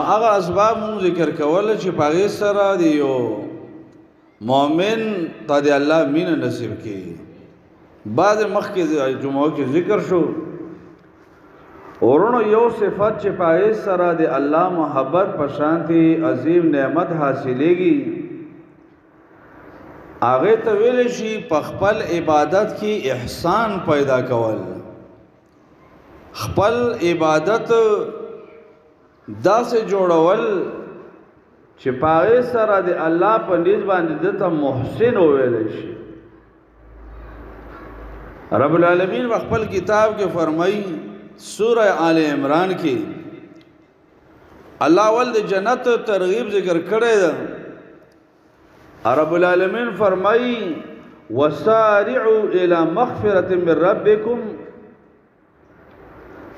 هغه اسباب مون ذکر کول چې پاغه سره دی یو مؤمن ته دی الله مینه نصیب کړي بعد مخکې جمعه کې ذکر شو ورونو یو صفت چې پاغه سره دی الله محبت په شانتي عظیم نعمت حاصلېږي هغه ته ویل شي په خپل عبادت کې احسان پیدا کول خپل عبادت داسې جوړول چې پاغه سره د الله په نسبت باندې دته محسن وویل شي رب العالمین خپل کتاب کې فرمایي سورہ آل عمران کې الله ول د جنت ترغیب ذکر کړی ده رب العالمین فرمایي وسارعوا الى مغفرة من ربكم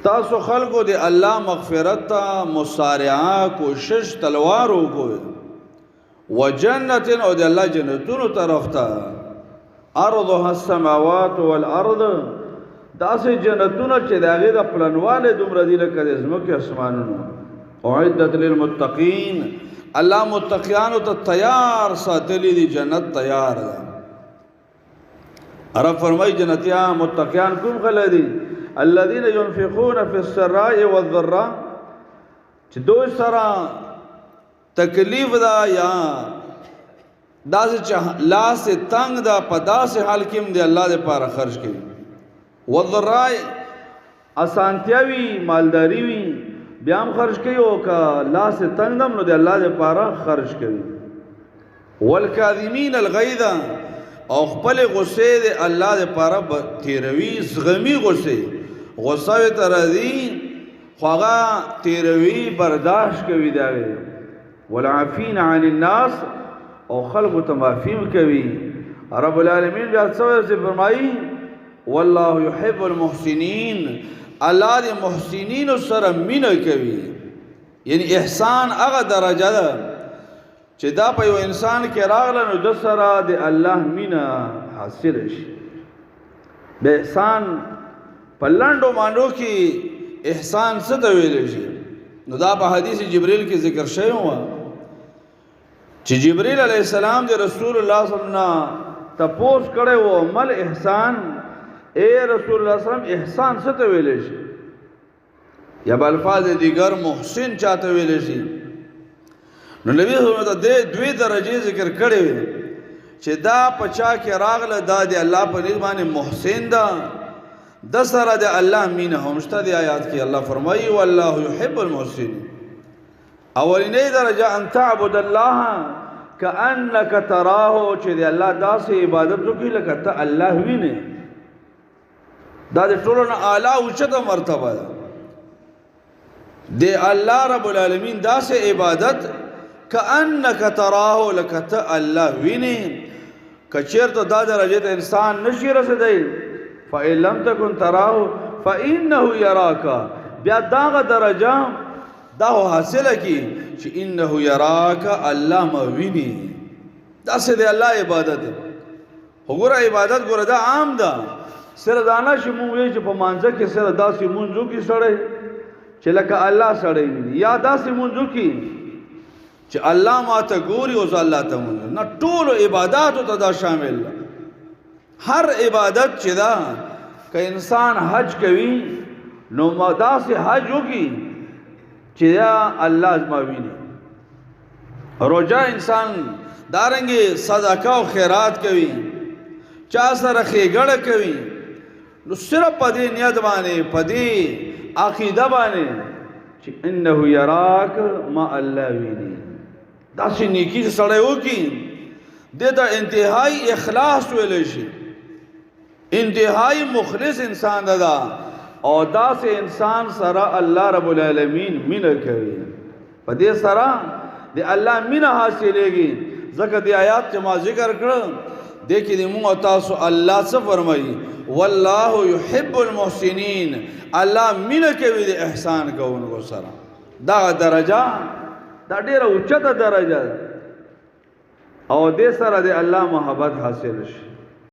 تاسو خلقو دی الله مغفرت تا مسارعه کوشش تلوار وکوي وجنت او دی الله جنتونو طرف ته ارضها السماوات والارض داسې جنتونو چې داغه د پلانواله دومره دی لکه د زمکه اسمانونو اعدت للمتقین الله متقیانو ته تیار ساتلی دی جنت تیار ده رب فرمای جنتیان متقیان کوم خلدي الذين ينفقون في السراء والضراء چې دوی سره تکلیف دا یا داسې چې لاس تنگ دا په داسې حال کې هم دی الله دې پاره خرج کوي والضراء اسانتیاوی مالداری وی بیا هم خرج کوي او کا لاس تنگ دم نو دی الله دې پاره خرج کوي والکاظمین الغیظ او خپل غصه دې الله دې پاره تیروي زغمی غصه ترازی خواغا تیروی برداشت کوي داوی والعافین عن الناس او خلق تمافیم کوي رب العالمین بیا څه فرمایي والله يحب المحسنین الله دې محسنین سره مینه کوي یعنی احسان هغه درجه ده چې دا په یو انسان کې راغله نو د سره د الله مینه حاصل شي به احسان پلانډو مانډو کې احسان څه ته ویل شي نو دا په حدیث جبرئیل کې ذکر شوی و چې جبرئیل علیه السلام د رسول الله صلی الله علیه وسلم تپوس کړي و مل احسان اے رسول الله صلی الله علیه وسلم احسان څه ته ویل شي یا په الفاظ دیگر محسن چاته ویل شي نو نبی صلی الله علیه وسلم د دوی درجه ذکر کړي چې دا پچا کې راغله دا د الله په نسبت باندې محسن ده د سره د الله مینه همشته دی آیات کې الله فرمایي والله يحب المحسنين اولینې درجه ان تعبد الله كانك تراه چې د الله داسې عبادت وکړي لکه ته الله وینې دا د ټولو نه اعلی او چته مرتبه ده د الله رب العالمین داسې عبادت كانك تراه لکه ته الله وینې کچیرته دا درجه ته انسان نشي رسیدای فإن لم تكن تراه فإنه يراك بیا داغه درجه دا حاصله کی چې انه يراك الله مویني دا څه دی الله عبادت وګوره عبادت ګوره دا عام ده سره دانا چې مونږ وی چې په مانځه کې سره داسې مونږو کې سره چې لکه الله سره وي یا داسې مونږو کې چې الله ماته ګوري او الله ته مونږ نه ټول عبادت ته دا شامل ده هر عبادت چې دا که انسان حج کوي نو مدا سے حج ہوگی چې دا الله ازما ویني روزه انسان دارنګي صدقه او خیرات کوي چا سره خېګړه کوي نو صرف په دې نیت باندې په دې عقیده باندې چې انه یراک ما الله ویني دا چې نیکی سره وکي دته انتهائی اخلاص ویل شي انتہائی مخلص انسان دا او دا سے انسان سرا اللہ رب العالمین مینہ کوي په دې سرا دی الله مینہ حاصلے گی زکه دی آیات چې ما ذکر کړم دیکھې دی مونږ تاسو الله څه فرمایي والله يحب المحسنین الله مینہ کوي د احسان کوونکو سره دا درجه دا ډیره اوچته درجه او دې سره دی الله محبت حاصل شي